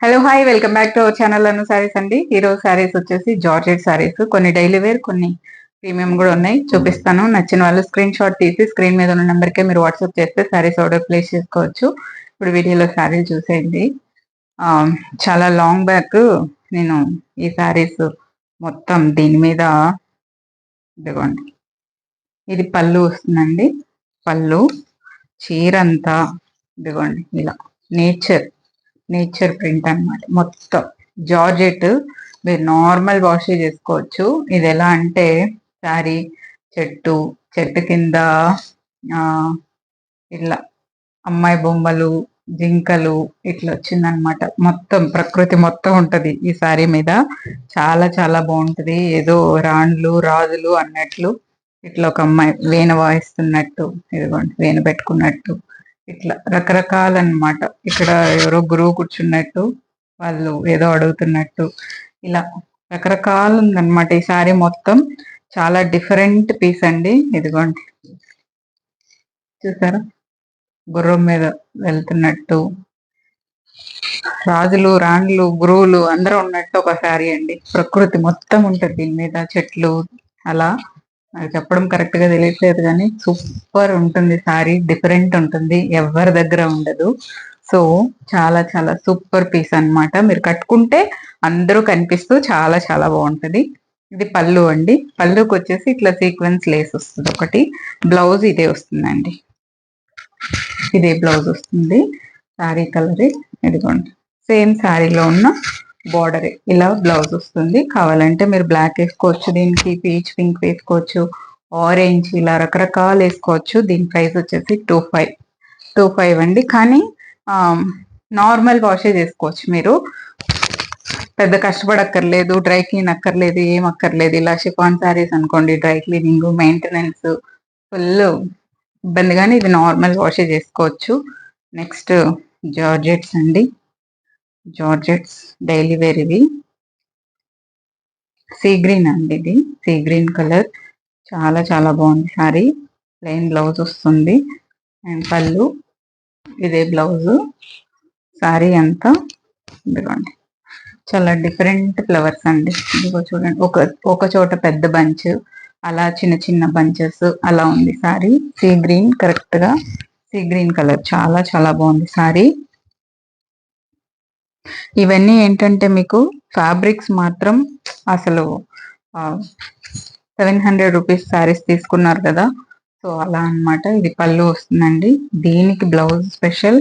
Hello hi welcome back to our channel Anu Sarees అండి. ఈరోజు సారీస్ వచ్చేసి జార్జెట్ సారీస్, కొన్ని డైలీ వేర్, కొన్ని ప్రీమియం కూడా ఉన్నాయి. చూపిస్తాను. నచ్చిన వాళ్ళు స్క్రీన్ షాట్ తీసి స్క్రీన్ మీద ఉన్న నెంబర్కే మీరు వాట్సాప్ చేస్తే సారీస్ ఆర్డర్ ప్లేస్ చేసుకోవచ్చు. ఇప్పుడు వీడియోలో సారీలు చూసేయండి. చాలా లాంగ్ బ్యాక్ నేను ఈ సారీస్ మొత్తం దీని మీద ఇదిగోండి, ఇది పళ్ళు వస్తుందండి. పళ్ళు చీర అంతా ఇదిగోండి ఇలా నేచర్ ప్రింట్ అన్నమాట. మొత్తం జార్జెట్, మీరు నార్మల్ వాష్ చేసుకోవచ్చు. ఇది ఎలా అంటే శారీ చెట్టు కింద ఆ ఇట్లా అమ్మాయి బొమ్మలు, జింకలు ఇట్లా వచ్చిందనమాట. మొత్తం ప్రకృతి మొత్తం ఉంటది ఈ శారీ మీద. చాలా చాలా బాగుంటది. ఏదో రాండ్లు రాజులు అన్నట్లు ఇట్లా ఒక అమ్మాయి వీణ వాయిస్తున్నట్టు, ఇదిగోండి వీణ పెట్టుకున్నట్టు, ఇట్లా రకరకాలన్నమాట. ఇక్కడ ఎవరో గురువు కూర్చున్నట్టు, వాళ్ళు ఏదో అడుగుతున్నట్టు, ఇలా రకరకాలు ఉందన్నమాట ఈ సారీ మొత్తం. చాలా డిఫరెంట్ పీస్ అండి. ఇదిగోండి చూసారా, గుర్రం మీద వెళ్తున్నట్టు, రాజులు రాణులు గురువులు అందరూ ఉన్నట్టు ఒక శారీ అండి. ప్రకృతి మొత్తం ఉంటుంది దీని మీద, చెట్లు అలా. నాకు చెప్పడం కరెక్ట్ గా తెలియట్లేదు కానీ సూపర్ ఉంటుంది సారీ. డిఫరెంట్ ఉంటుంది, ఎవరి దగ్గర ఉండదు. సో చాలా చాలా సూపర్ పీస్ అన్నమాట. మీరు కట్టుకుంటే అందరూ కనిపిస్తూ చాలా చాలా బాగుంటది. ఇది పళ్ళు అండి. పళ్ళుకి వచ్చేసి ఇట్లా సీక్వెన్స్ లేస్ వస్తుంది ఒకటి. బ్లౌజ్ ఇదే వస్తుందండి, ఇదే బ్లౌజ్ వస్తుంది. శారీ కలర్ ఇదిగోండి, సేమ్ శారీలో ఉన్న బార్డర్ ఇలా బ్లౌజ్ వస్తుంది. కావాలంటే మీరు బ్లాక్ వేసుకోవచ్చు, దీనికి పీచ్ పింక్ వేసుకోవచ్చు, ఆరెంజ్, ఇలా రకరకాలు వేసుకోవచ్చు. దీని ప్రైస్ వచ్చేసి 25 అండి. కానీ నార్మల్ వాషే చేసుకోవచ్చు మీరు, పెద్ద కష్టపడక్కర్లేదు, డ్రై క్లీన్ అక్కర్లేదు, ఏం అక్కర్లేదు. ఇలా షిఫాన్ శారీస్ అనుకోండి, డ్రై క్లీనింగ్ మెయింటెనెన్స్ ఫుల్ ఇబ్బంది, కానీ ఇది నార్మల్ వాషే చేసుకోవచ్చు. నెక్స్ట్ జార్జెట్స్ అండి. జార్జెట్స్ డైలీ వేర్, ఇవి సీ గ్రీన్ అండి. ఇది సీ గ్రీన్ కలర్, చాలా చాలా బాగుంది సారీ. ప్లెయిన్ బ్లౌజ్ వస్తుంది అండ్ పళ్ళు ఇదే బ్లౌజ్. సారీ అంతా ఇదిగోండి, చాలా డిఫరెంట్ ఫ్లవర్స్ అండి. ఇదిగో చూడండి, ఒక చోట పెద్ద బంచ్, అలా చిన్న చిన్న బంచెస్ అలా ఉంది సారీ. సీ గ్రీన్, కరెక్ట్ గా సీ గ్రీన్ కలర్, చాలా చాలా బాగుంది సారీ. ఇవన్నీ ఏంటంటే మీకు ఫ్యాబ్రిక్స్ మాత్రం అసలు 700 రూపీస్ శారీస్ తీసుకున్నారు కదా, సో అలా అన్నమాట. ఇది పళ్ళు వస్తుందండి. దీనికి బ్లౌజ్ స్పెషల్,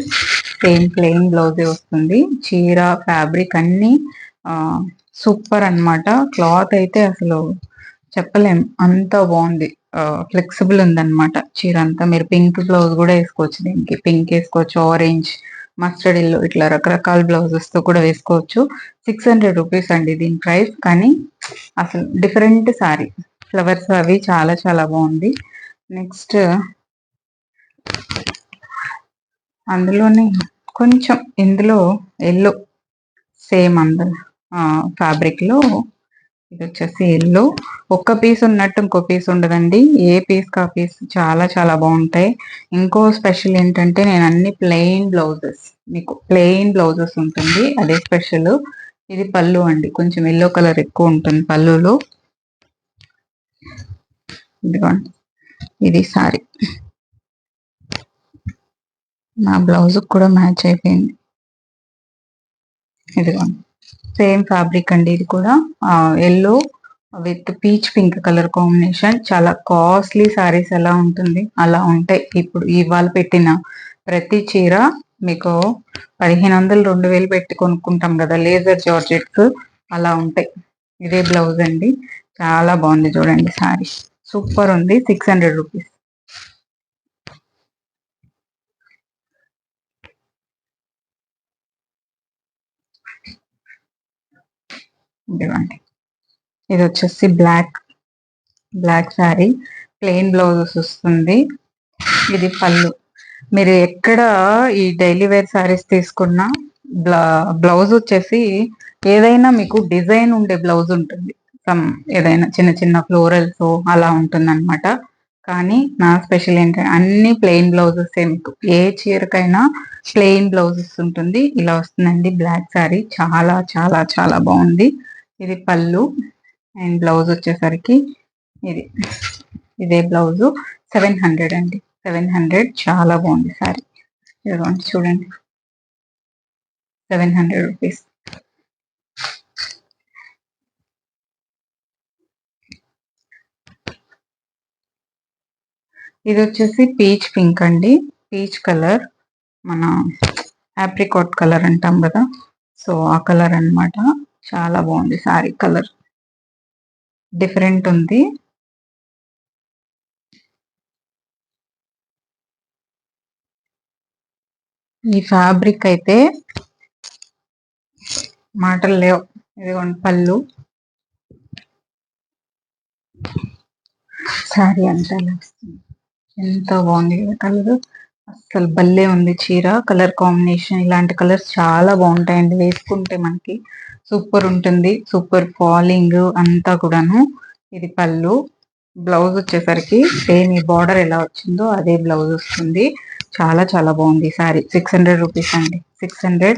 సేమ్ ప్లెయిన్ బ్లౌజే వస్తుంది. చీర ఫ్యాబ్రిక్ అన్ని సూపర్ అన్నమాట. క్లాత్ అయితే అసలు చెప్పలేం, అంత బాగుంది. ఫ్లెక్సిబుల్ ఉందన్నమాట చీర అంతా. మీరు పింక్ బ్లౌజ్ కూడా వేసుకోవచ్చు, దీనికి పింక్ వేసుకోవచ్చు, ఆరెంజ్, మస్టర్డ్ ఎల్లో, ఇట్లా రకరకాల బ్లౌజెస్ తో కూడా వేసుకోవచ్చు. 600 రూపీస్ అండి దీని ప్రైస్. కానీ అసలు డిఫరెంట్ సారీ, ఫ్లవర్స్ అవి చాలా చాలా బాగుంది. నెక్స్ట్ అందులోనే కొంచెం ఇందులో ఎల్లో, సేమ్ అందరు ఫ్యాబ్రిక్ లో ఇది వచ్చేసి ఎల్లో. ఒక్క పీస్ ఉన్నట్టు ఇంకో పీస్ ఉండదండి, ఏ పీస్ కా పీస్ చాలా చాలా బాగుంటాయి. ఇంకో స్పెషల్ ఏంటంటే నేను అన్ని ప్లెయిన్ బ్లౌజెస్, మీకు ప్లెయిన్ బ్లౌజెస్ ఉంటుంది, అదే స్పెషల్. ఇది పళ్ళు అండి, కొంచెం ఎల్లో కలర్ ఎక్కువ ఉంటుంది పళ్ళులో. ఇదిగోండి, ఇది సారీ. నా బ్లౌజ్ కూడా మ్యాచ్ అయిపోయింది. ఇదిగోండి, సేమ్ ఫ్యాబ్రిక్ అండి. ఇది కూడా yellow with peach pink colour combination. చాలా కాస్ట్లీ సారీస్ ఎలా ఉంటుంది అలా ఉంటాయి. ఇప్పుడు ఇవాళ పెట్టిన ప్రతి చీర మీకు 1500 2000 పెట్టి కొనుక్కుంటాం కదా లేజర్ జార్జెట్స్, అలా ఉంటాయి. ఇదే బ్లౌజ్ అండి, చాలా బాగుంది చూడండి సారీ, సూపర్ ఉంది. 600 రూపీస్. ఇదిగోండి, ఇది వచ్చేసి బ్లాక్ శారీ, ప్లెయిన్ బ్లౌజెస్ వస్తుంది. ఇది పళ్ళు. మీరు ఎక్కడ ఈ డైలీ వేర్ శారీస్ తీసుకున్నా బ్లౌజ్ వచ్చేసి ఏదైనా మీకు డిజైన్ ఉండే బ్లౌజ్ ఉంటుంది. సమ్ ఏదైనా చిన్న చిన్న ఫ్లోరల్స్ అలా ఉంటుంది అనమాట. కానీ నా స్పెషల్ ఏంటంటే అన్ని ప్లెయిన్ బ్లౌజెస్ మీకు ఏ చీరకైనా ప్లెయిన్ బ్లౌజెస్ ఉంటుంది. ఇలా వస్తుందండి బ్లాక్ శారీ, చాలా చాలా చాలా బాగుంది. ఇది పళ్ళు అండ్ బ్లౌజ్ వచ్చేసరికి ఇది ఇదే బ్లౌజు 700 అండి. 700 చాలా బాగుంది శారీ. ఇదిగోండి చూడండి 700 రూపీస్. ఇది వచ్చేసి పీచ్ పింక్ అండి. పీచ్ కలర్, మన ఆప్రికాట్ కలర్ అంటాం కదా, సో ఆ కలర్ అన్నమాట. చాలా బాగుంది శారీ కలర్, డిఫరెంట్ ఉంది. ఈ ఫ్యాబ్రిక్ అయితే మాటలు లేవు. ఇదిగోండి పళ్ళు, శారీ అంతా ఇలా వస్తుంది. ఎంత బాగుంది కదా కలర్, అసలు భలే ఉంది చీర. కలర్ కాంబినేషన్ ఇలాంటి కలర్స్ చాలా బాగుంటాయండి, వేసుకుంటే మనకి సూపర్ ఉంటుంది. సూపర్ ఫాలింగ్ అంతా కూడాను. ఇది పళ్ళు, బ్లౌజ్ వచ్చేసరికి సేమ్ ఈ బార్డర్ ఎలా వచ్చిందో అదే బ్లౌజ్ వస్తుంది. చాలా చాలా బాగుంది సారీ. 600 రూపీస్ అండి. 600,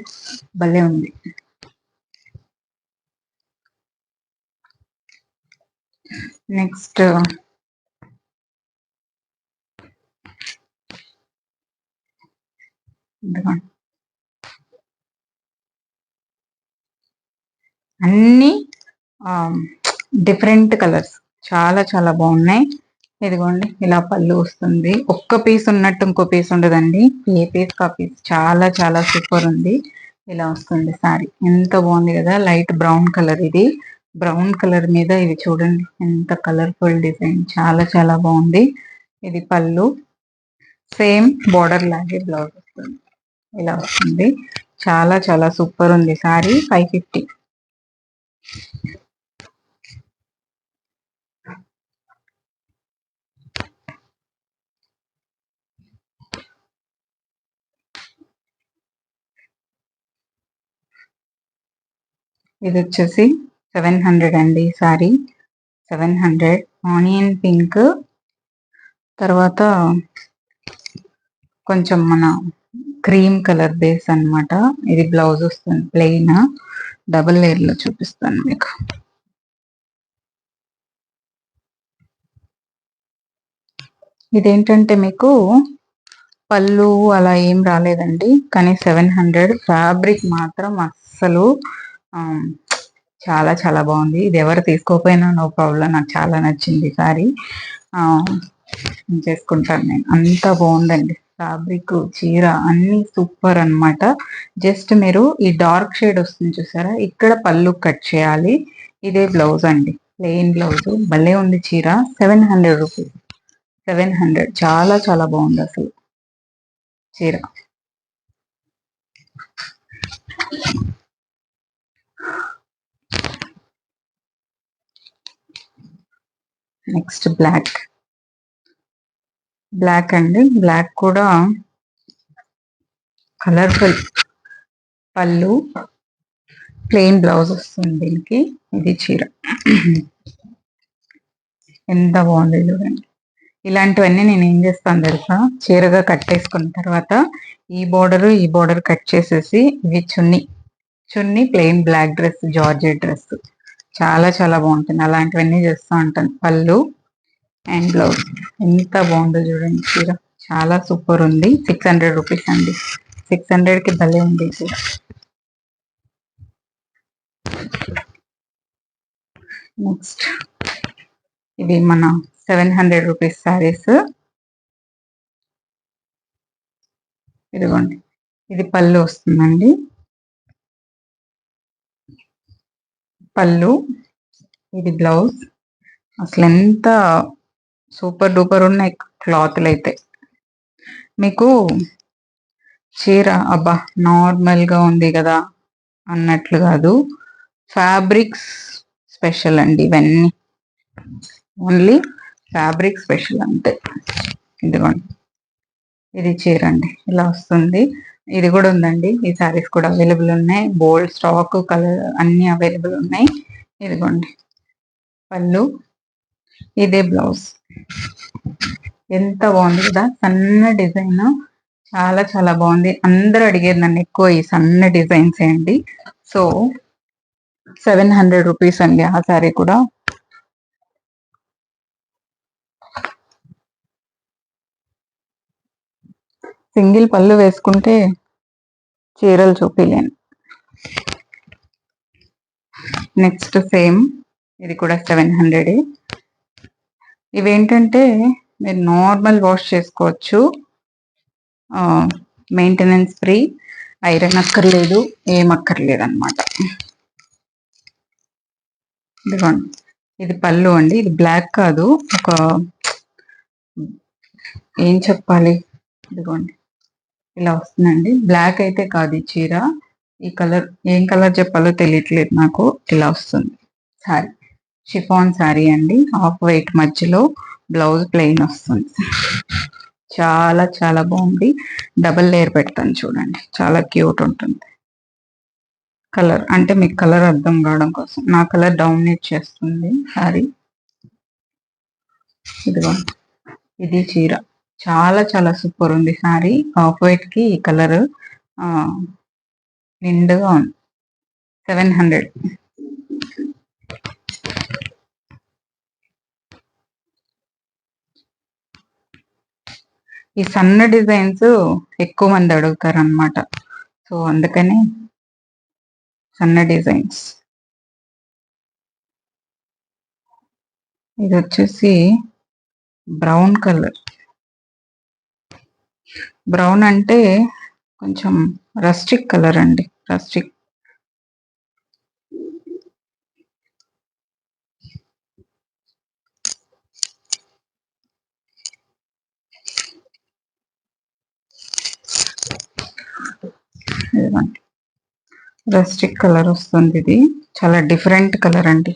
భలే ఉంది. నెక్స్ట్ అన్ని డిఫరెంట్ కలర్స్ చాలా చాలా బాగున్నాయి. ఇదిగోండి ఇలా పళ్ళు వస్తుంది. ఒక్క పీస్ ఉన్నట్టు ఇంకో పీస్ ఉండదండి, ఏ పీస్ కా పీస్ చాలా చాలా సూపర్ ఉంది. ఇలా వస్తుంది సారీ. ఎంత బాగుంది కదా, లైట్ బ్రౌన్ కలర్. ఇది బ్రౌన్ కలర్ మీద ఇది చూడండి ఎంత కలర్ఫుల్ డిజైన్, చాలా చాలా బాగుంది. ఇది పళ్ళు, సేమ్ బోర్డర్ లాగే బ్లౌజ్ వస్తుంది. ఇలా వస్తుంది, చాలా చాలా సూపర్ ఉంది సారీ. 550. ఇది వచ్చేసి 700 అండి సారీ. 700. ఆనియన్ పింక్, తర్వాత కొంచెం మన క్రీమ్ కలర్ బేస్ అన్నమాట. ఇది బ్లౌజ్ వస్తుంది ప్లెయిన్, డబుల్ లేయర్ లో చూపిస్తాను మీకు. ఇదేంటంటే మీకు పళ్ళు అలా ఏం రాలేదండి, కానీ 700. ఫ్యాబ్రిక్ మాత్రం అస్సలు చాలా చాలా బాగుంది. ఇది ఎవరు తీసుకోకపోయినా నో ప్రాబ్లం, నాకు చాలా నచ్చింది సారీ. చేసుకుంటాను నేను, అంత బాగుందండి ఫ్యాబ్రిక్, చీర అన్ని సూపర్ అన్నమాట. జస్ట్ మీరు ఈ డార్క్ షేడ్ వస్తుంది చూసారా, ఇక్కడ పళ్ళు కట్ చేయాలి. ఇదే బ్లౌజ్ అండి, ప్లెయిన్ బ్లౌజ్. భలే ఉంది చీర. 700 రూపీస్. 700, చాలా చాలా బాగుంది అసలు చీర. Next black. బ్లాక్ అండి, బ్లాక్ కూడా కలర్ఫుల్. పళ్ళు, ప్లెయిన్ బ్లౌజ్ వస్తుంది దీనికి. ఇది చీర ఎంత బాగుంది చూడండి. ఇలాంటివన్నీ నేను ఏం చేస్తాను తెలుసా, చీరగా కట్టేసుకున్న తర్వాత ఈ బోర్డర్ కట్ చేసేసి, ఇవి chunni, chunni plain black dress, georgette dress, చాలా చాలా బాగుంటుంది. అలాంటివన్నీ చేస్తూ ఉంటాను. పళ్ళు అండ్ బ్లౌజ్ ఎంత బాగుందో చూడండి చీర, చాలా సూపర్ ఉంది. 600 రూపీస్ అండి. 600కి భలే ఉంది చీర. నెక్స్ట్ ఇది మన 700 రూపీస్ శారీస్. ఇదిగోండి, ఇది పళ్ళు వస్తుందండి. పళ్ళు, ఇది బ్లౌజ్. అసలు ఎంత సూపర్ డూపర్ ఉన్నాయి క్లాత్లు అయితే. మీకు చీర అబ్బా నార్మల్ గా ఉంది కదా అన్నట్లు కాదు, ఫ్యాబ్రిక్స్ స్పెషల్ అండి ఇవన్నీ. ఓన్లీ ఫ్యాబ్రిక్ స్పెషల్ అంతే. ఇదిగోండి, ఇది చీర అండి, ఇలా వస్తుంది. ఇది కూడా ఉందండి, ఈ శారీస్ కూడా అవైలబుల్ ఉన్నాయి. బోల్డ్ స్టాక్, కలర్ అన్ని అవైలబుల్ ఉన్నాయి. ఇదిగోండి పళ్ళు, ఇదే బ్లౌజ్. ఎంత బాగుంది కదా, సన్న డిజైన్, చాలా చాలా బాగుంది. అందరూ అడిగేది నన్ను ఎక్కువ ఈ సన్న డిజైన్స్ అండి. సో 700 రూపీస్ అండి ఆ సారీ కూడా. సింగిల్ పళ్ళు వేసుకుంటే చీరలు చూపిలేను. నెక్స్ట్ సేమ్, ఇది కూడా 700. ఇవేంటంటే మీరు నార్మల్ వాష్ చేసుకోవచ్చు, మెయింటెనెన్స్ ఫ్రీ, ఐరన్ అక్కర్లేదు, ఏం అక్కర్లేదు అనమాట. ఇదిగోండి, ఇది పళ్ళు అండి. ఇది బ్లాక్ కాదు, ఒక ఏం చెప్పాలి, ఇదిగోండి ఇలా వస్తుందండి. బ్లాక్ అయితే కాదు ఈ చీర, ఈ కలర్ ఏం కలర్ చెప్పాలో తెలియట్లేదు నాకు. ఇలా వస్తుంది సారీ, షిఫాన్ సారీ అండి, హాఫ్ వైట్ మధ్యలో బ్లౌజ్ ప్లెయిన్ వస్తుంది. చాలా చాలా బాగుంది. డబల్ లేయర్ పెడతాను చూడండి, చాలా క్యూట్ ఉంటుంది. కలర్ అంటే మీకు కలర్ అర్థం కావడం కోసం నా కలర్ డామినేట్ చేస్తుంది సారీ. ఇదిగో ఇది చీర, చాలా చాలా సూపర్ ఉంది సారీ. ఆఫ్ వైట్ కి ఈ కలర్ నిండుగా ఉంది. 700. ఈ సన్న డిజైన్స్ ఎక్కువ మంది అడుగుతారు అనమాట, సో అందుకని సన్న డిజైన్స్. ఇది వచ్చేసి బ్రౌన్ కలర్. బ్రౌన్ అంటే కొంచెం రస్టిక్ కలర్ అండి, రస్టిక్. రస్టిక్ కలర్ వస్తుంది. ఇది చాలా డిఫరెంట్ కలర్ అండి,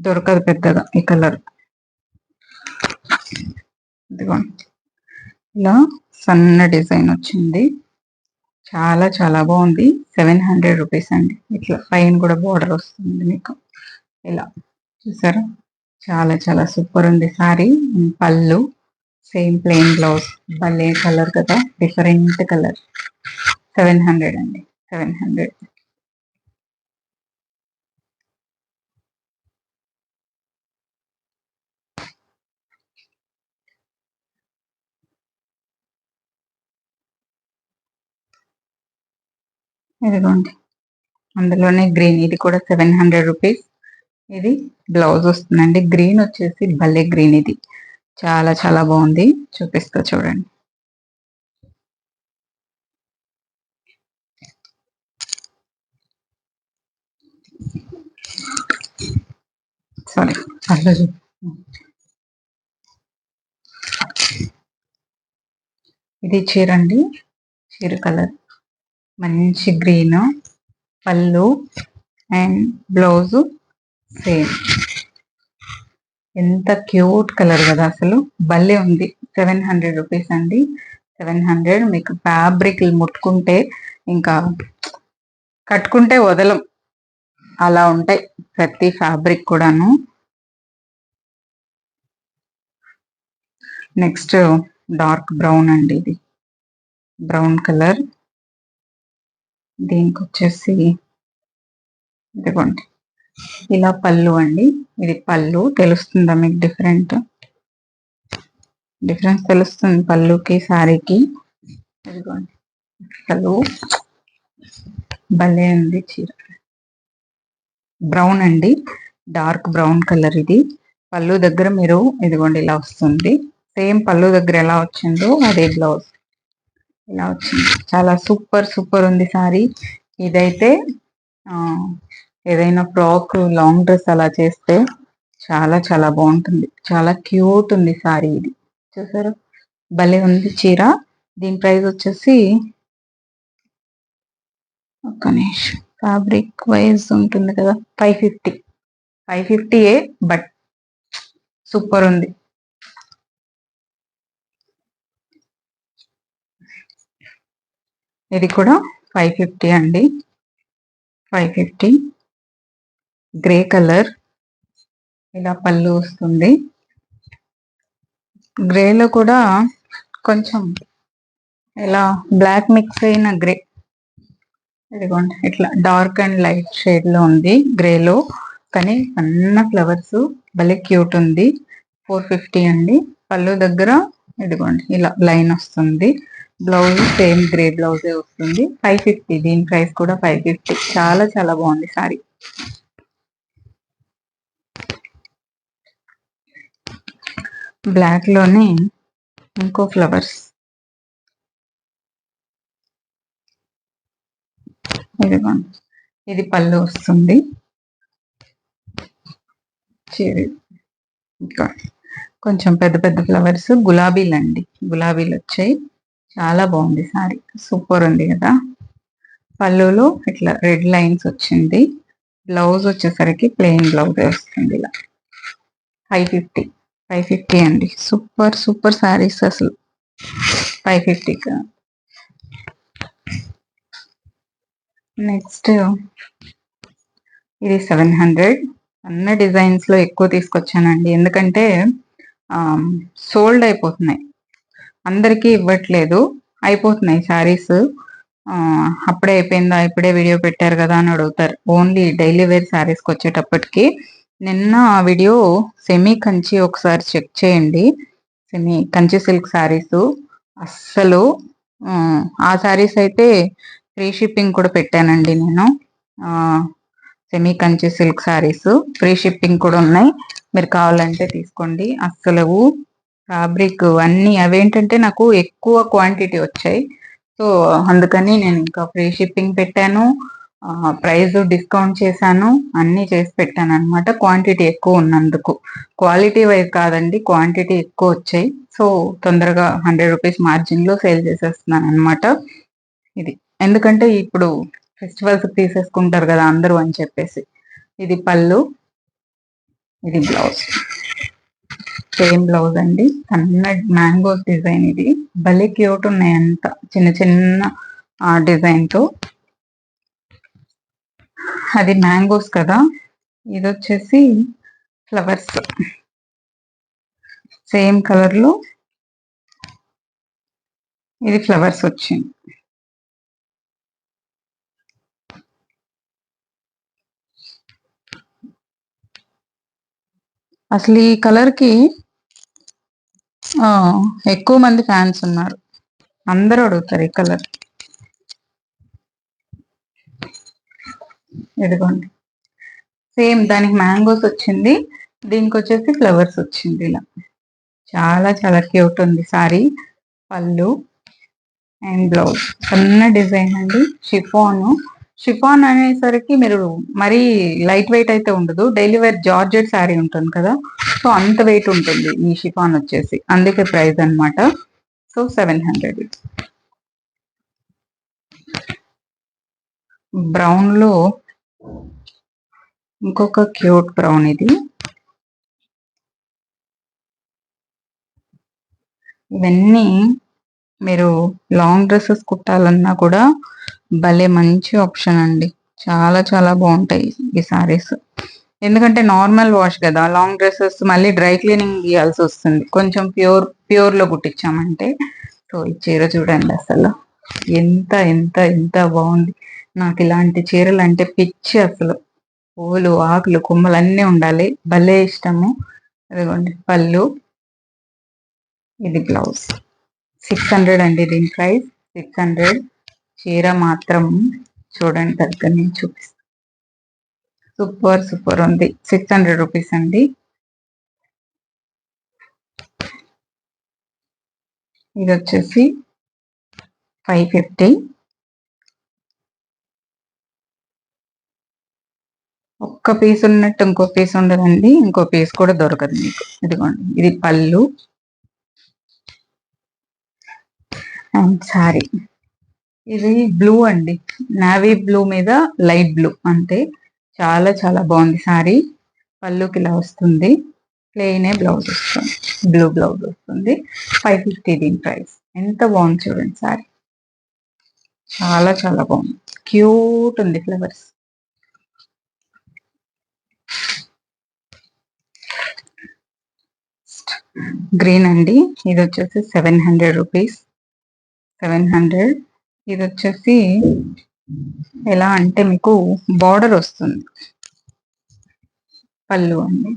దొరకదు పెద్దగా ఈ కలర్. ఇదిగోండి ఇలా సన్న డిజైన్ వచ్చింది, చాలా చాలా బాగుంది. 700 రూపీస్ అండి. ఇట్లా పైన కూడా బోర్డర్ వస్తుంది మీకు, ఇలా చూసారా, చాలా చాలా సూపర్ ఉంది సారీ. పళ్ళు సేమ్ ప్లెయిన్ బ్లౌజ్, భలే కలర్ కదా, డిఫరెంట్ కలర్. 700 అండి, 700. ఇదిగోండి అందులోనే గ్రీన్, ఇది కూడా 700 రూపీస్. ఇది బ్లౌజ్ వస్తుందండి, గ్రీన్ వచ్చేసి భలే గ్రీన్, ఇది చాలా చాలా బాగుంది. చూపిస్తా చూడండి. సారీ, ఇది చీర అండి, చీర కలర్ మంచి గ్రీన్, పళ్ళు అండ్ బ్లౌజ్ సేమ్. ఎంత క్యూట్ కలర్ కదా, అసలు భలే ఉంది. 700 రూపీస్ అండి, 700. మీకు ఫ్యాబ్రిక్ ముట్టుకుంటే ఇంకా కట్టుకుంటే వదలం, అలా ఉంటాయి ప్రతి ఫ్యాబ్రిక్ కూడాను. నెక్స్ట్ డార్క్ బ్రౌన్ అండి, ఇది బ్రౌన్ కలర్. దీనికి వచ్చేసి ఇదిగోండి ఇలా పళ్ళు అండి, ఇది పళ్ళు. తెలుస్తుందా మీకు డిఫరెన్స్ తెలుస్తుంది పళ్ళుకి శారీకి. ఇదిగోండి అసలు భలే ఉంది చీర. బ్రౌన్ అండి, డార్క్ బ్రౌన్ కలర్. ఇది పళ్ళు దగ్గర మీరు ఇదిగోండి ఇలా వస్తుంది, సేమ్ పళ్ళు దగ్గర ఎలా వచ్చిందో అదే బ్లౌజ్ ఇలా వచ్చింది. చాలా సూపర్ సూపర్ ఉంది సారీ. ఇదైతే ఏదైనా ఫ్రాక్, లాంగ్ డ్రెస్ అలా చేస్తే చాలా చాలా బాగుంటుంది. చాలా క్యూట్ ఉంది సారీ. ఇది చూసారు, భలే ఉంది చీర. దీని ప్రైస్ వచ్చేసి, ఒక్క నిమిషం, ఫ్యాబ్రిక్ వైజ్ ఉంటుంది కదా, 550. 550 బట్ సూపర్ ఉంది. ఇది కూడా 550 అండి, 550. గ్రే కలర్, ఇలా పళ్ళు వస్తుంది. గ్రేలో కూడా కొంచెం ఇలా బ్లాక్ మిక్స్ అయిన గ్రే, ఇదిగోండి ఇట్లా డార్క్ అండ్ లైట్ షేడ్ లో ఉంది గ్రేలో. కానీ సన్న ఫ్లవర్స్, భలే క్యూట్ ఉంది. 450 అండి. పళ్ళు దగ్గర ఇదిగోండి ఇలా లైన్ వస్తుంది. బ్లౌజ్ సేమ్ గ్రే బ్లౌజే వస్తుంది. 550, దీని ప్రైస్ కూడా 550. చాలా చాలా బాగుంది సారీ. బ్లాక్ లోనే ఇంకో ఫ్లవర్స్, ఇదిగోండి ఇది పళ్ళు వస్తుంది. ఇంకా కొంచెం పెద్ద పెద్ద ఫ్లవర్స్, గులాబీలు అండి, గులాబీలు వచ్చాయి. చాలా బాగుంది సారీ, సూపర్ ఉంది కదా. పళ్ళులో ఇట్లా రెడ్ లైన్స్ వచ్చింది. బ్లౌజ్ వచ్చేసరికి ప్లెయిన్ బ్లౌజ్ వస్తుంది ఇలా. 550, 550 అండి. సూపర్ సూపర్ సారీస్ అసలు. 550. నెక్స్ట్ ఇది 700. అన్ని డిజైన్స్ లో ఎక్కువ తీసుకొచ్చానండి, ఎందుకంటే సోల్డ్ అయిపోతున్నాయి, అందరికీ ఇవ్వట్లేదు, అయిపోతున్నాయి శారీస్. అప్పుడే అయిపోయిందా, ఇప్పుడే వీడియో పెట్టారు కదా అని అడుగుతారు. ఓన్లీ డైలీ వేర్ శారీస్కి వచ్చేటప్పటికి నిన్న వీడియో సెమీ కంచి ఒకసారి చెక్ చేయండి. సెమీ కంచి సిల్క్ శారీస్ అస్సలు, ఆ శారీస్ అయితే ఫ్రీ షిప్పింగ్ కూడా పెట్టానండి నేను. Semi Kanchi silk saris free shipping కూడా ఉన్నాయి, మీరు కావాలంటే తీసుకోండి. అస్సలు ఫ్యాబ్రిక్ అన్ని అవేంటంటే నాకు ఎక్కువ క్వాంటిటీ వచ్చాయి, సో అందుకని నేను ఇంకా ఫ్రీ షిప్పింగ్ పెట్టాను. ప్రైస్ డిస్కౌంట్ చేశాను, అన్ని చేసి పెట్టాను అనమాట. క్వాంటిటీ ఎక్కువ ఉన్నందుకు, క్వాలిటీ వైజ్ కాదండి, క్వాంటిటీ ఎక్కువ వచ్చాయి. సో తొందరగా 100 రూపీస్ మార్జిన్ లో సేల్ చేసేస్తున్నాను అనమాట. ఇది ఎందుకంటే ఇప్పుడు ఫెస్టివల్స్ తీసేసుకుంటారు కదా అందరూ అని చెప్పేసి. ఇది పళ్ళు, ఇది బ్లౌజ్, సేమ్ బ్లౌజ్ అండి. సన్న మ్యాంగోస్ డిజైన్, ఇది భలే క్యూట్ ఉన్నాయి అంత చిన్న చిన్న డిజైన్ తో. అది మ్యాంగోస్ కదా, ఇది వచ్చేసి ఫ్లవర్స్, సేమ్ కలర్ లో ఇది ఫ్లవర్స్ వచ్చింది. అసలు ఈ కలర్ కి ఎక్కువ మంది ఫ్యాన్స్ ఉన్నారు, అందరూ అడుగుతారు ఈ కలర్. ఇదిగోండి సేమ్ దానికి మ్యాంగోస్ వచ్చింది, దీనికి వచ్చేసి ఫ్లవర్స్ వచ్చింది ఇలా. చాలా చాలా క్యూట్ ఉంది సారీ. పళ్ళు అండ్ బ్లౌజ్ సన్న డిజైన్ అండి. షిఫాన్, షిఫాన్ అనేసరికి మీరు మరీ లైట్ వెయిట్ అయితే ఉండదు, డైలీ వేర్ జార్జెట్ శారీ ఉంటుంది కదా, సో అంత వెయిట్ ఉంటుంది ఈ షిఫాన్ వచ్చేసి, అందుకే ప్రైస్ అనమాట. సో 700. బ్రౌన్ లో ఇంకొక క్యూట్ బ్రౌన్, ఇది ఇవన్నీ మీరు లాంగ్ డ్రెస్సెస్ కుట్టాలన్నా కూడా భలే మంచి ఆప్షన్ అండి. చాలా చాలా బాగుంటాయి ఈ సారీస్, ఎందుకంటే నార్మల్ వాష్ కదా, లాంగ్ డ్రెస్సెస్ మళ్ళీ డ్రై క్లీనింగ్ ఇవ్వాల్సి వస్తుంది, కొంచెం ప్యూర్ లో కుట్టించామంటే. సో ఈ చీర చూడండి అసలు ఎంత ఎంత ఎంత బాగుంది. నాకు ఇలాంటి చీరలు అంటే పిచ్చి అసలు. పూలు ఆకులు కొమ్మలు అన్నీ ఉండాలి, భలే ఇష్టము. అదిగోండి పళ్ళు, ఇది బ్లౌజ్. 600 అండి దీని ప్రైస్, 600. చీర మాత్రం చూడండి, దగ్గర నుంచి చూపిస్తాను, సూపర్ సూపర్ ఉంది. 600 రూపీస్ అండి. ఇది వచ్చేసి 550. ఒక్క పీస్ ఉన్నట్టు ఇంకో పీస్ ఉండదండి, ఇంకో పీస్ కూడా దొరకదు మీకు. ఇదిగోండి ఇది పళ్ళు అండ్ సారీ. ఇది బ్లూ అండి, నావీ బ్లూ మీద లైట్ బ్లూ అంతే. చాలా చాలా బాగుంది సారీ. పళ్ళుకి ఇలా వస్తుంది, ప్లెయినే బ్లౌజ్ వస్తుంది, బ్లూ బ్లౌజ్ వస్తుంది. 550 దీని ప్రైస్. ఎంత బాగుంది చూడండి సారీ, చాలా చాలా బాగుంది, క్యూట్ ఉంది ఫ్లవర్స్. గ్రీన్ అండి. ఇది వచ్చేసి 700 రూపీస్. 700. ఇది వచ్చేసి ఎలా అంటే మీకు బార్డర్ వస్తుంది, పళ్ళు అండి.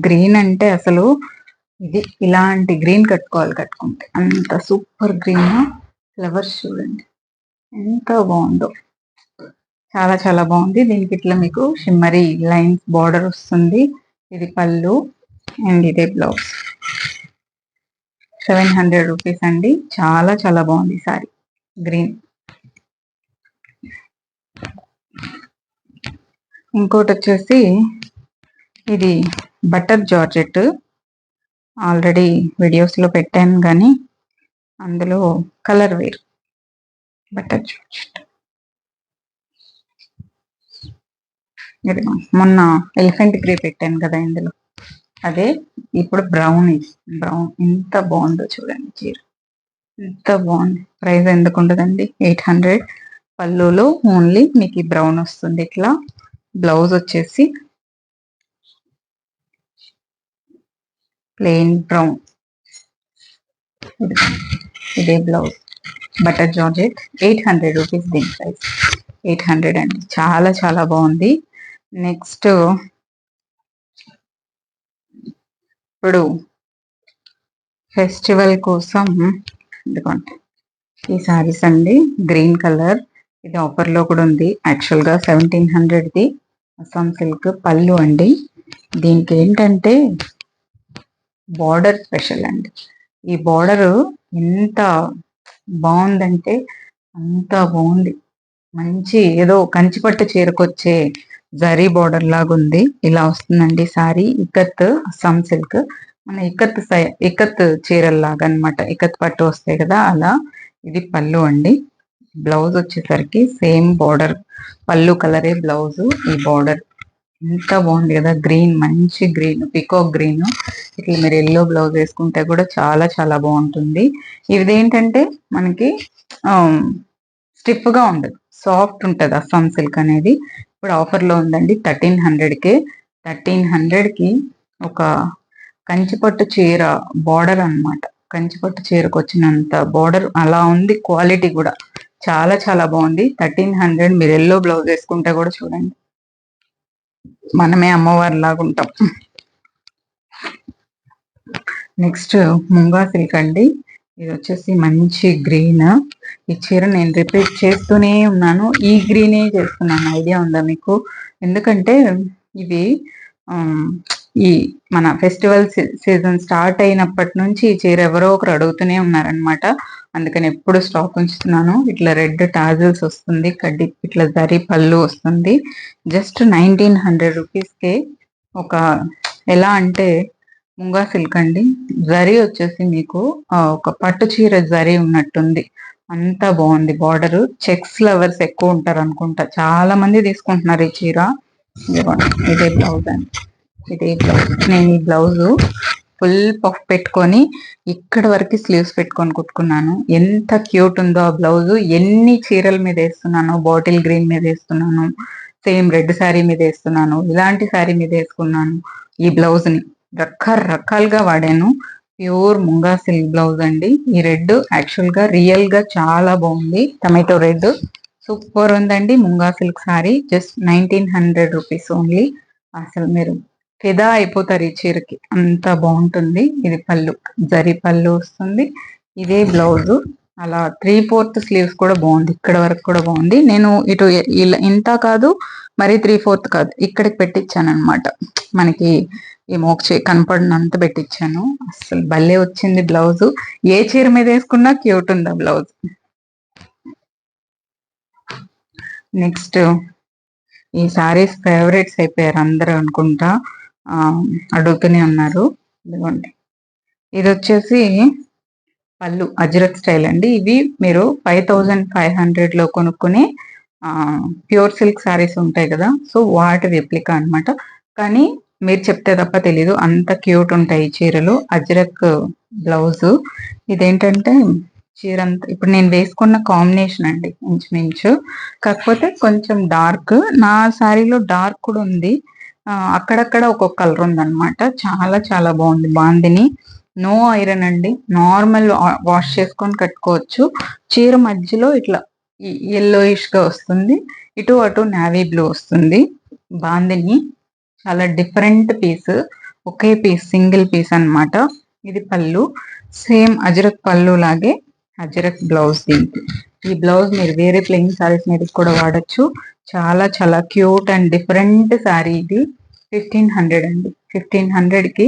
గ్రీన్ అంటే అసలు ఇది ఇలాంటి గ్రీన్ కట్టుకుంటే అంత సూపర్ గ్రీన్. ఫ్లవర్స్ చూడండి ఎంత బాగుందో, చాలా చాలా బాగుంది. దీనికి ఇట్లా మీకు షిమ్మరీ లైన్స్ బార్డర్ వస్తుంది. ఇది పళ్ళు అండ్ ఇదే బ్లౌజ్. 700 రూపీస్ అండి. చాలా చాలా బాగుంది సారీ గ్రీన్. ఇంకోటి వచ్చేసి ఇది బటర్ జార్జెట్. ఆల్రెడీ వీడియోస్ లో పెట్టాను కానీ అందులో కలర్ వేరు. బటర్ జార్జెట్ ఇది మొన్న ఎలిఫెంట్ గ్రే పెట్టాను కదా ఇందులో, అదే ఇప్పుడు బ్రౌన్. ఎంత బాగుందో చూడండి చీర, ఎంత బాగుంది. ప్రైస్ ఎందుకు ఉండదండి, 800. పళ్ళులో ఓన్లీ మీకు ఈ బ్రౌన్ వస్తుంది ఇట్లా. బ్లౌజ్ వచ్చేసి ప్లెయిన్ బ్రౌన్. ఇదే బ్లౌజ్. Butter georgette 800 rupees. దీని ప్రైస్ 800 అండి. చాలా చాలా బాగుంది. నెక్స్ట్ ఇప్పుడు ఫెస్టివల్ కోసం ఇదిగోండి ఈ సారీస్ అండి. గ్రీన్ కలర్, ఇది ఆఫర్ లో కూడా ఉంది. యాక్చువల్ గా 1700ది అస్సాం సిల్క్. పళ్ళు అండి. దీనికి ఏంటంటే బార్డర్ స్పెషల్ అండి. ఈ బార్డర్ ఎంత బాగుందంటే అంత బాగుంది. మంచి ఏదో కంచిపట్టు చీరకొచ్చే జరీ బార్డర్ లాగా ఉంది. ఇలా వస్తుందండి సారీ. ఇక్కత్ అస్సాం సిల్క్. మన ఇక్కత్ చీరల్లాగా అనమాట. ఇక్కత్ పట్టు వస్తాయి కదా అలా. ఇది పళ్ళు అండి. బ్లౌజ్ వచ్చేసరికి సేమ్ బార్డర్, పళ్ళు కలరే బ్లౌజ్. ఈ బార్డర్ ఎంత బాగుంది కదా, గ్రీన్, మంచి గ్రీన్, పికాక్ గ్రీన్. ఇట్లా మీరు ఎల్లో బ్లౌజ్ వేసుకుంటే కూడా చాలా చాలా బాగుంటుంది. ఇదేంటంటే మనకి స్టిఫ్ గా ఉండదు, సాఫ్ట్ ఉంటది అస్సాం సిల్క్ అనేది. ఇప్పుడు ఆఫర్ లో ఉందండి 1300కే. 1300కి ఒక కంచిపట్టు చీర బార్డర్ అన్నమాట. కంచిపట్టు చీరకు వచ్చినంత బార్డర్ అలా ఉంది. క్వాలిటీ కూడా చాలా చాలా బాగుంది. 1300. మీరు ఎల్లో బ్లౌజ్ వేసుకుంటే కూడా చూడండి మనమే అమ్మవారి లాగా ఉంటాం. నెక్స్ట్ ముంగా సిల్క్ అండి. ఇది వచ్చేసి మంచి గ్రీన్. ఈ చీర నేను రిపీట్ చేస్తూనే ఉన్నాను, ఈ గ్రీనే చేస్తున్నాను. ఐడియా ఉందా మీకు? ఎందుకంటే ఇవి ఈ మన ఫెస్టివల్ సీజన్ స్టార్ట్ అయినప్పటి నుంచి ఈ చీర ఎవరో ఒకరు అడుగుతూనే ఉన్నారనమాట. అందుకని ఎప్పుడు స్టాక్ ఉంచుతున్నాను. ఇట్లా రెడ్ టాజిల్స్ వస్తుంది, కడ్డీ ఇట్లా జరీ పళ్ళు వస్తుంది. జస్ట్ 1900 రూపీస్కే. ఒక ఎలా అంటే ముంగా సిల్క్ అండి. జరీ వచ్చేసి మీకు ఒక పట్టు చీర జరీ ఉన్నట్టుంది. అంత బాగుంది. బార్డర్ చెక్స్ లవర్స్ ఎక్కువ ఉంటారు అనుకుంటా, చాలా మంది తీసుకుంటున్నారు ఈ చీర. ఇదే బ్లౌజ్ అండి. ఇదే బ్లౌజ్. నేను ఈ బ్లౌజ్ ఫుల్ పఫ్ పెట్టుకొని ఇక్కడ వరకు స్లీవ్స్ పెట్టుకొని కుట్టుకున్నాను. ఎంత క్యూట్ ఉందో ఆ బ్లౌజ్. ఎన్ని చీరల మీద వేస్తున్నాను, బాటిల్ గ్రీన్ మీద వేస్తున్నాను, సేమ్ రెడ్ శారీ మీద వేస్తున్నాను, ఇలాంటి శారీ మీద వేసుకున్నాను. ఈ బ్లౌజ్ ని రకరకాలుగా వాడాను. ప్యూర్ ముంగా సిల్క్ బ్లౌజ్ అండి. ఈ రెడ్ యాక్చువల్ గా రియల్ గా చాలా బాగుంది. టమాటో రెడ్ సూపర్ ఉందండి. Munga silk sorry just 1900 rupees only. అసలు మీరు ఫిదా అయిపోతారు ఈ చీరకి, అంత బాగుంటుంది. ఇది పళ్ళు, జరీ పళ్ళు వస్తుంది. ఇదే బ్లౌజ్. అలా 3/4 స్లీవ్స్ కూడా బాగుంది. ఇక్కడ వరకు కూడా బాగుంది. నేను ఇటు ఇంత కాదు, మరి 3/4 కాదు, ఇక్కడికి పెట్టించాను అనమాట. మనకి ఈ మోక్ష కనపడినంత పెట్టించాను. అసలు భలే వచ్చింది బ్లౌజ్. ఏ చీర మీద వేసుకున్నా క్యూట్ ఉంది ఆ బ్లౌజ్. నెక్స్ట్ ఈ సారీస్ ఫేవరెట్స్ అయిపోయారు అందరూ అనుకుంటా. అడుగుతూనే ఉన్నారు. ఇదిగోండి, ఇది వచ్చేసి పళ్ళు అజ్రక్ స్టైల్ అండి. ఇవి మీరు 5500 లో కొనుక్కునే ప్యూర్ సిల్క్ సారీస్ ఉంటాయి కదా, సో వాటి రెప్లికా అనమాట. కానీ మీరు చెప్తే తప్ప తెలీదు, అంత క్యూట్ ఉంటాయి చీరలు. అజ్రక్ బ్లౌజ్. ఇదేంటంటే చీర అంతా ఇప్పుడు నేను వేసుకున్న కాంబినేషన్ అండి ఇంచుమించు. కాకపోతే కొంచెం డార్క్, నా శారీలో డార్క్ కూడా ఉంది. అక్కడక్కడ ఒక్కొక్క కలర్ ఉందన్నమాట. చాలా చాలా బాగుంది బాందిని. నో ఐరన్ అండి, నార్మల్ వాష్ చేసుకొని కట్టుకోవచ్చు. చీర మధ్యలో ఇట్లా ఎల్లోయిష్ గా వస్తుంది, ఇటు అటు నావీ బ్లూ వస్తుంది. బాందిని చాలా డిఫరెంట్ పీస్, ఒకే పీస్ సింగిల్ పీస్ అన్నమాట. ఇది పళ్ళు, సేమ్ అజరక్ పళ్ళు లాగే అజరక్ బ్లౌజ్. దీనికి ఈ బ్లౌజ్ మీరు వేరే ప్లెయిన్ సారీస్ మీద కూడా వాడచ్చు. చాలా చాలా క్యూట్ అండ్ డిఫరెంట్ శారీ ఇది. 1500 అండి. 1500 కి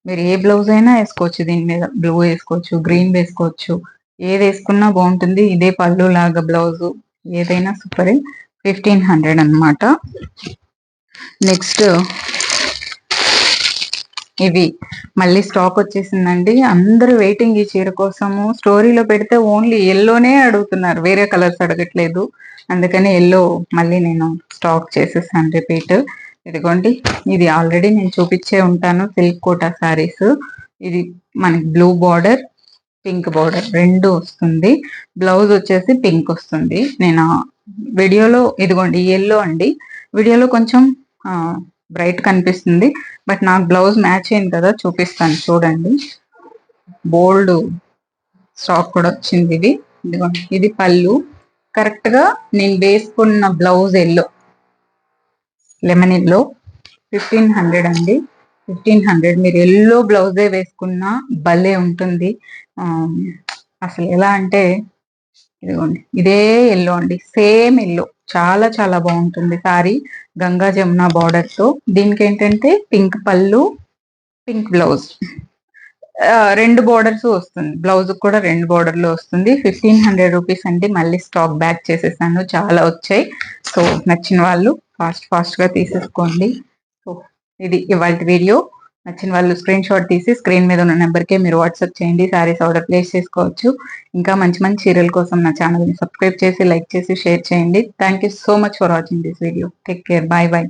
మీరు ఏ బ్లౌజ్ అయినా వేసుకోవచ్చు. దీని మీద బ్లూ వేసుకోవచ్చు, గ్రీన్ వేసుకోవచ్చు, ఏది వేసుకున్నా బాగుంటుంది. ఇదే పళ్ళు లాగా బ్లౌజ్ ఏదైనా సూపరే. 1500 అన్నమాట. నెక్స్ట్ ఇవి మళ్ళీ స్టాక్ వచ్చేసిందండి. అందరూ వెయిటింగ్ ఈ చీర కోసము. స్టోరీలో పెడితే ఓన్లీ ఎల్లోనే అడుగుతున్నారు, వేరే కలర్స్ అడగట్లేదు. అందుకని ఎల్లో మళ్ళీ నేను స్టాక్ చేసేసాను రిపీట్. ఇదిగోండి, ఇది ఆల్రెడీ నేను చూపించే ఉంటాను. సిల్క్ కోటా సారీస్. ఇది మనకి బ్లూ బార్డర్, పింక్ బార్డర్ రెండు వస్తుంది. బ్లౌజ్ వచ్చేసి పింక్ వస్తుంది. నేను వీడియోలో ఇదిగోండి ఎల్లో అండి, వీడియోలో కొంచెం బ్రైట్ కనిపిస్తుంది, బట్ నాకు బ్లౌజ్ మ్యాచ్ అయింది కదా, చూపిస్తాను చూడండి. బోల్డ్ స్టాక్ కూడా వచ్చింది. ఇది ఇదిగోండి, ఇది పళ్ళు. కరెక్ట్ గా నేను వేసుకున్న బ్లౌజ్ ఎల్లో, లెమన్ ఎల్లో. 1500 అండి. 1500 మీరు ఎల్లో బ్లౌజే వేసుకున్నా భలే ఉంటుంది. అసలు ఎలా అంటే ఇదిగోండి, ఇదే ఎల్లో అండి, సేమ్ ఎల్లో. చాలా చాలా బాగుంటుంది సారీ. గంగా జమున బార్డర్ తో. దీనికి ఏంటంటే పింక్ పళ్ళు, పింక్ బ్లౌజ్, రెండు బోర్డర్స్ వస్తుంది. బ్లౌజ్ కూడా రెండు బోర్డర్లు వస్తుంది. 1500 రూపీస్ అండి. మళ్ళీ స్టాక్ బ్యాక్ చేసేసాను, చాలా వచ్చాయి. సో నచ్చిన వాళ్ళు ఫాస్ట్ గా తీసేసుకోండి. సో ఇది ఇవాళ వీడియో. నచ్చిన వాళ్ళు స్క్రీన్ షాట్ తీసి స్క్రీన్ మీద ఉన్న నెంబర్కే మీరు వాట్సాప్ చేయండి. సారీస్ ఆర్డర్ ప్లేస్ చేసుకోవచ్చు. ఇంకా మంచి మంచి సీరియల్ కోసం నా ఛానల్ని సబ్స్క్రైబ్ చేసి, లైక్ చేసి, షేర్ చేయండి. Thank you so much for watching this video. Take care. Bye bye.